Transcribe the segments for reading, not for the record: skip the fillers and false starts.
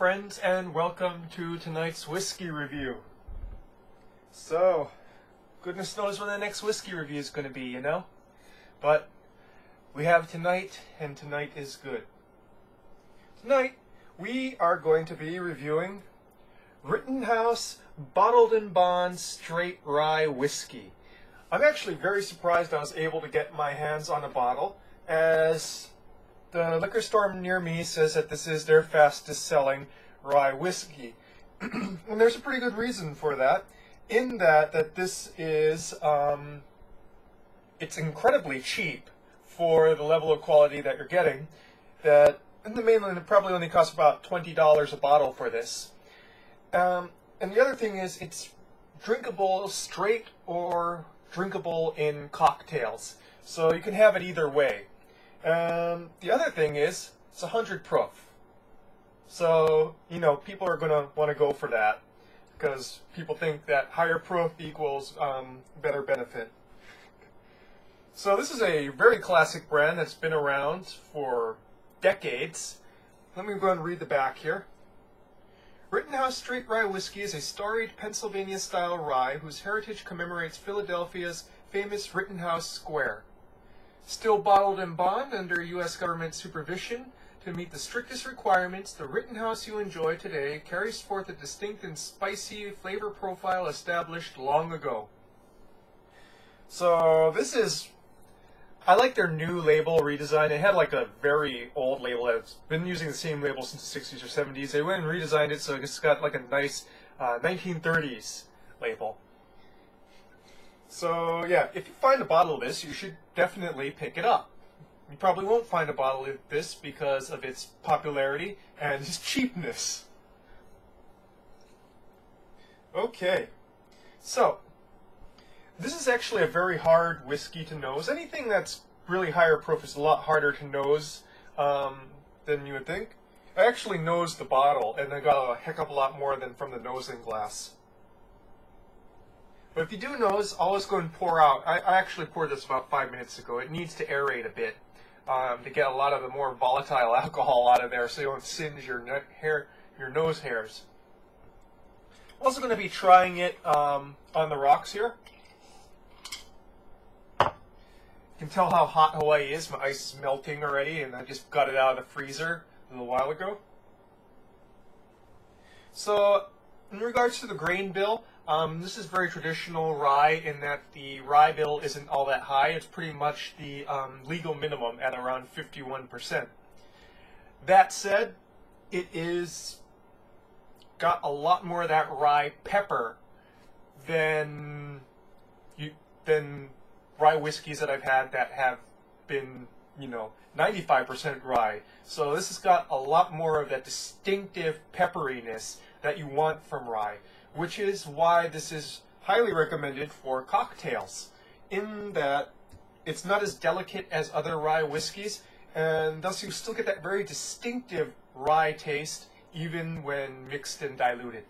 friends, and welcome to tonight's whiskey review. So, goodness knows when the next whiskey review is going to be, you know? But we have tonight, and tonight is good. Tonight, we are going to be reviewing Rittenhouse Bottled in Bond Straight Rye Whiskey. I'm actually very surprised I was able to get my hands on a bottle, as the liquor store near me says that this is their fastest selling rye whiskey. And there's a pretty good reason for that, in that this is, it's incredibly cheap for the level of quality that you're getting. That in the mainland it probably only costs about $20 a bottle for this. And the other thing is it's drinkable straight or drinkable in cocktails. So you can have it either way. The other thing is, it's 100 proof. So, you know, people are going to want to go for that, because people think that higher proof equals better benefit. So this is a very classic brand that's been around for decades. Let me go ahead and read the back here. Rittenhouse Straight Rye Whiskey is a storied Pennsylvania-style rye whose heritage commemorates Philadelphia's famous Rittenhouse Square. Still bottled in bond under U.S. government supervision to meet the strictest requirements, the Rittenhouse you enjoy today carries forth a distinct and spicy flavor profile established long ago. So this is, I like their new label redesign. It had like a very old label that's been using the same label since the 60s or 70s. They went and redesigned it so it's got like a nice 1930s label. So yeah, if you find a bottle of this, you should definitely pick it up. You probably won't find a bottle of this because of its popularity and its cheapness. Okay, so this is actually a very hard whiskey to nose. Anything that's really higher proof is a lot harder to nose than you would think. I actually nosed the bottle, and I got a heck of a lot more than from the nosing glass. But if you do nose, always go and pour out. I actually poured this about 5 minutes ago. It needs to aerate a bit to get a lot of the more volatile alcohol out of there so you don't singe your nose hairs. I'm also going to be trying it on the rocks here. You can tell how hot Hawaii is. My ice is melting already, and I just got it out of the freezer a little while ago. So, in regards to the grain bill, this is very traditional rye in that the rye bill isn't all that high. It's pretty much the legal minimum at around 51%. That said, it is got a lot more of that rye pepper than rye whiskeys that I've had that have been, 95% rye. So this has got a lot more of that distinctive pepperiness that you want from rye, which is why this is highly recommended for cocktails, in that it's not as delicate as other rye whiskeys, and thus you still get that very distinctive rye taste even when mixed and diluted.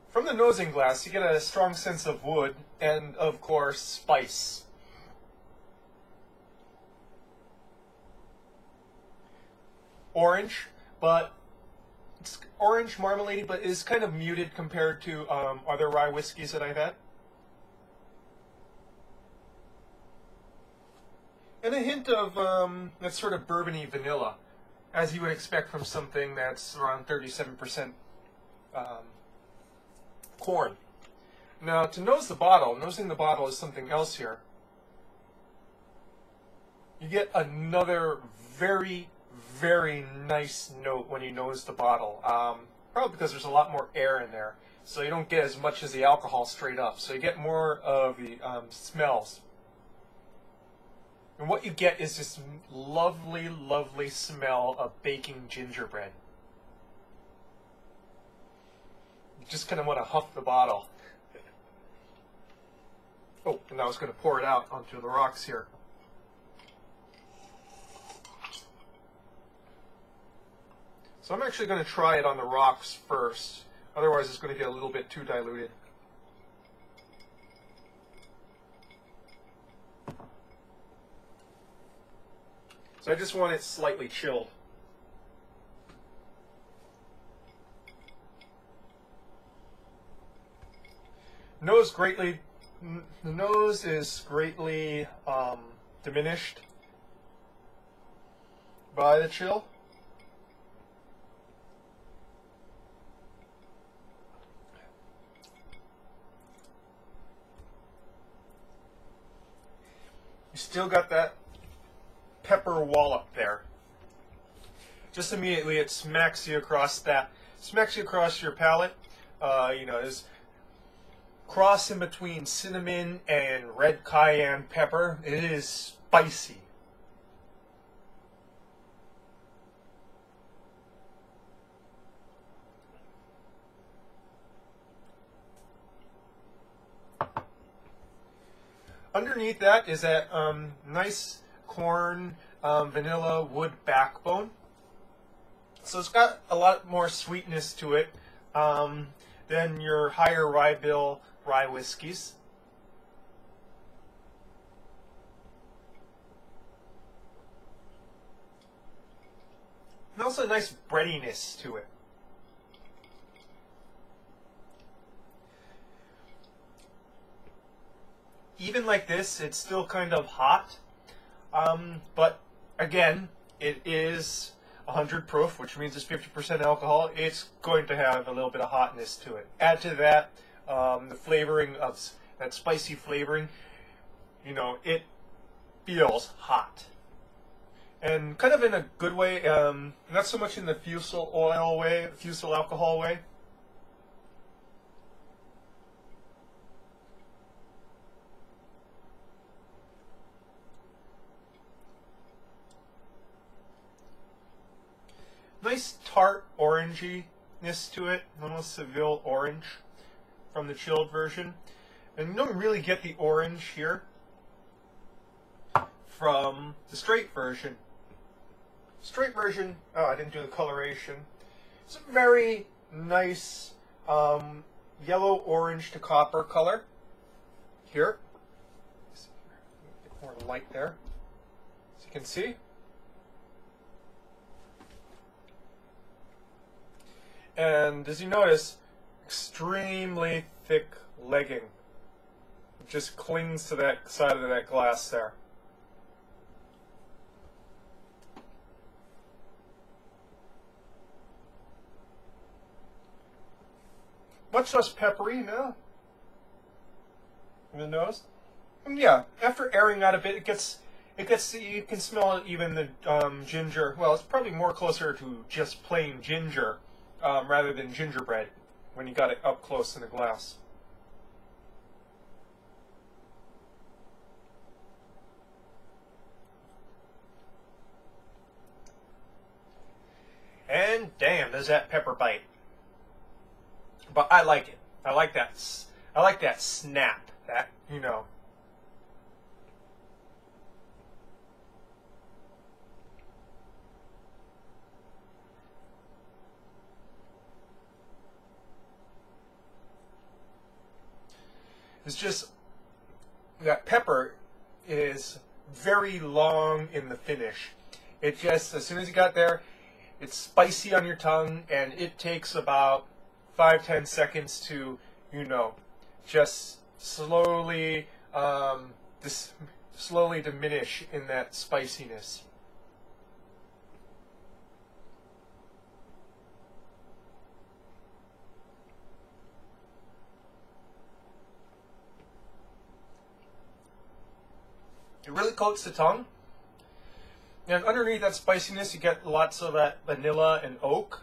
From the nosing glass, you get a strong sense of wood and, of course, spice. Orange, but it's orange marmalade, but is kind of muted compared to other rye whiskeys that I've had. And a hint of that sort of bourbony vanilla, as you would expect from something that's around 37% corn. Now, to nose the bottle, nosing the bottle is something else here. You get another very, very nice note when you nose the bottle. Probably because there's a lot more air in there, so you don't get as much as the alcohol straight up. So you get more of the smells. And what you get is this lovely, lovely smell of baking gingerbread. You just kind of want to huff the bottle. Oh, and I was going to pour it out onto the rocks here. So I'm actually going to try it on the rocks first. Otherwise it's going to get a little bit too diluted. So I just want it slightly chilled. The nose is greatly diminished by the chill. You still got that pepper wallop there. Just immediately it smacks you across your palate. You know, there's cross in between cinnamon and red cayenne pepper. It is spicy. Underneath that is that nice corn vanilla wood backbone. So it's got a lot more sweetness to it than your higher rye bill rye whiskeys. And also a nice breadiness to it. Even like this, it's still kind of hot. But again, it is 100 proof, which means it's 50% alcohol. It's going to have a little bit of hotness to it. Add to that the flavoring of that spicy flavoring. You know, it feels hot. And kind of in a good way, not so much in the fusel oil way, fusel alcohol way. Nice tart oranginess to it, almost Seville orange from the chilled version. And you don't really get the orange here from the straight version. Straight version, oh, I didn't do the coloration. It's a very nice yellow orange to copper color here. Get more light there, as you can see. And as you notice, extremely thick legging. It just clings to that side of that glass there. Much less peppery now in the nose. And yeah, after airing out a bit, you can smell even the ginger. Well, it's probably more closer to just plain ginger rather than gingerbread when you got it up close in a glass. And damn, does that pepper bite. But I like it. I like that snap. That, you know. It's just that pepper is very long in the finish. It just, as soon as you got there, it's spicy on your tongue, and it takes about 5-10 seconds to, you know, just slowly diminish in that spiciness. It really coats the tongue. And underneath that spiciness, you get lots of that vanilla and oak.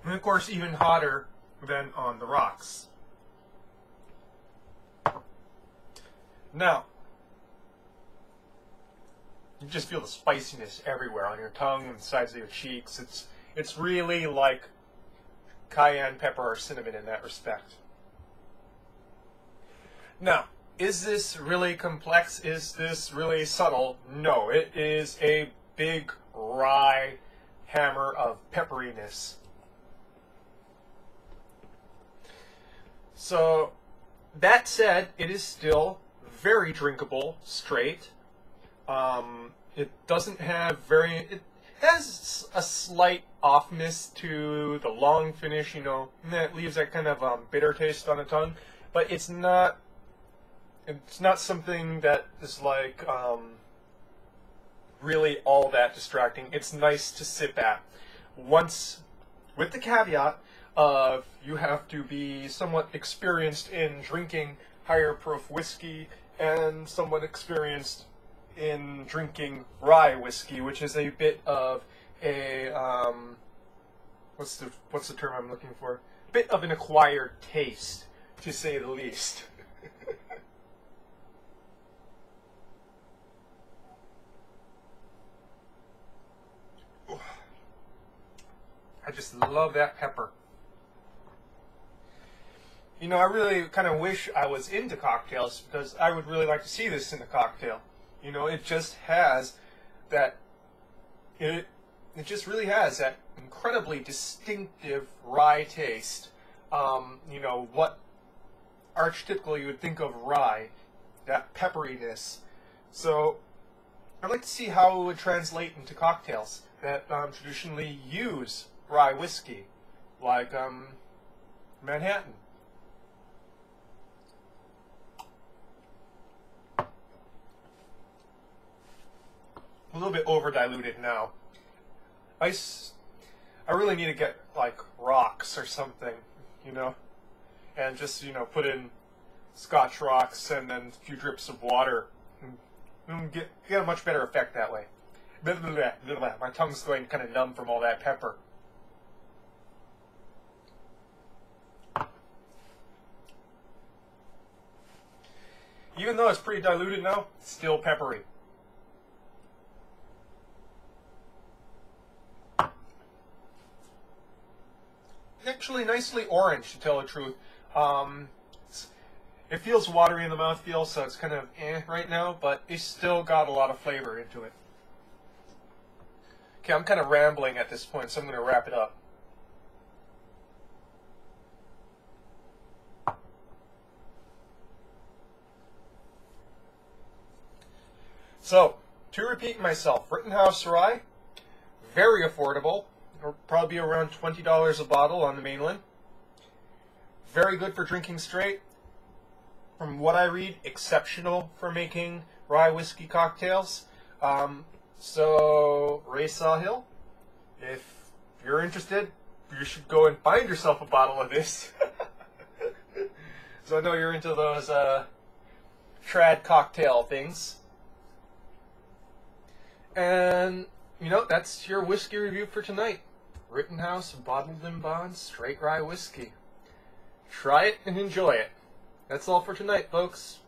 And of course, even hotter than on the rocks. Now, you just feel the spiciness everywhere on your tongue and the sides of your cheeks. It's really like cayenne pepper or cinnamon in that respect. Now, is this really complex? Is this really subtle? No, it is a big rye hammer of pepperiness. So, that said, it is still very drinkable straight. It doesn't have it has a slight offness to the long finish, you know, and it leaves that kind of bitter taste on the tongue, but it's not something that is like really all that distracting. It's nice to sip at. Once, with the caveat of you have to be somewhat experienced in drinking higher proof whiskey and somewhat experienced in drinking rye whiskey, which is a bit of a what's the term I'm looking for? A bit of an acquired taste, to say the least. I just love that pepper. You know, I really kind of wish I was into cocktails, because I would really like to see this in a cocktail. You know, it just has that, it just really has that incredibly distinctive rye taste. You know, what archetypically you would think of rye, that pepperiness. So, I'd like to see how it would translate into cocktails that traditionally use rye whiskey, like Manhattan. A little bit over diluted now. I really need to get like rocks or something, you know, and just, you know, put in Scotch rocks and then a few drips of water, and get a much better effect that way. Blah, blah, blah, blah, blah. My tongue's going kind of numb from all that pepper. Even though it's pretty diluted now, it's still peppery. Actually nicely orange, to tell the truth. It feels watery in the mouthfeel, so it's kind of right now, but it's still got a lot of flavor into it. Okay, I'm kind of rambling at this point, so I'm going to wrap it up. So, to repeat myself, Rittenhouse rye, very affordable. It'll probably be around $20 a bottle on the mainland. Very good for drinking straight. From what I read, exceptional for making rye whiskey cocktails. So, Ray Sawhill, if you're interested, you should go and find yourself a bottle of this. So I know you're into those trad cocktail things. And, you know, that's your whiskey review for tonight. Rittenhouse Bottled in Bond Straight Rye Whiskey. Try it and enjoy it. That's all for tonight, folks.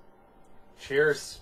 Cheers.